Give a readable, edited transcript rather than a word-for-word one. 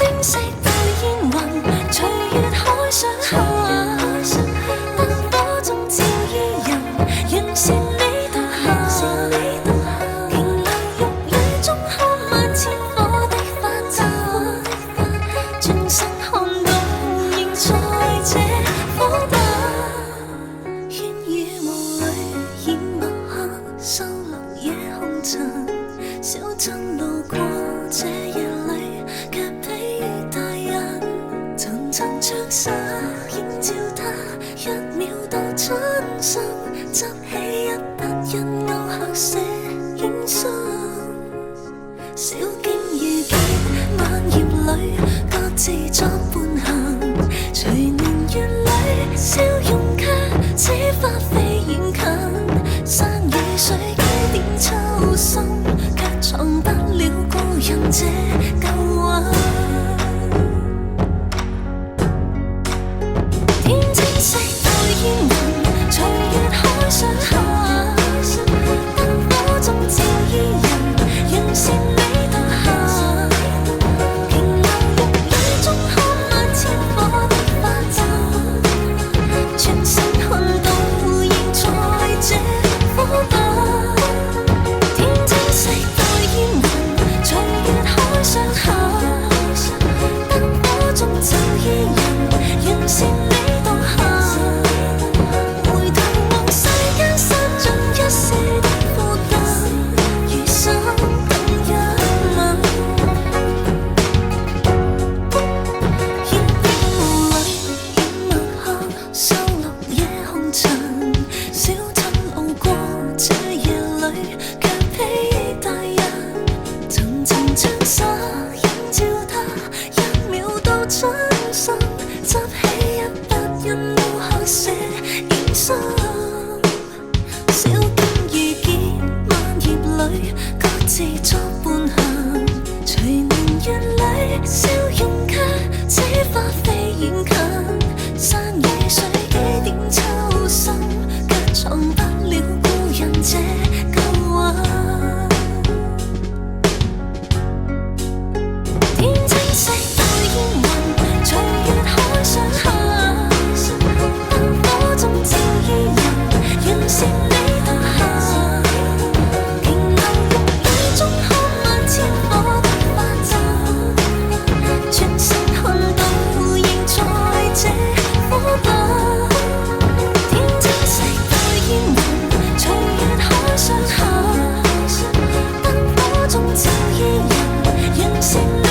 晶色到煙雲，隨月海上下，燈火中照依人，人是你獨下。瓊樓玉宇中看萬千火的花綻，轉身看到仍在這火把。煙雨霧裏掩墨客，收錄夜紅塵。小鎮路過這夜裏，卻疲於大人。層層窗紗映照他，一秒到春心。執起一筆印勾刻寫影心。小徑遇見晚葉裏，各自作伴行。隨年月裏，笑容卻似花飛遠近。山與水幾點秋深，卻藏不了故人這舊魂。天青色到煙雲，隨月海上下，燈火中照依人，人是你獨下。瓊樓玉宇中看萬千火的花綻，轉身看到仍在這火把。天青色到煙雲，隨月海上下，燈火中照依人，人是你獨下。回頭望世間失盡一些的孤單，餘生等一吻。煙雨霧裏掩墨客，收錄夜紅塵。小鎮路過這夜裏，卻疲於大人。層層窗紗映照他，一秒到春心。執起一筆印勾刻寫影心。小徑遇見晚葉裏，各自作伴行。隨年月裏，笑容卻似花飛遠近。山與水幾點秋深，卻藏不了故人這舊魂。天青色到煙雲，隨月海上下，燈火中照依人，人是你獨下。瓊樓玉宇中看萬千火的花綻，轉身看到仍在這火把。天青色到煙雲，隨月海上下，燈火中照依人，人是你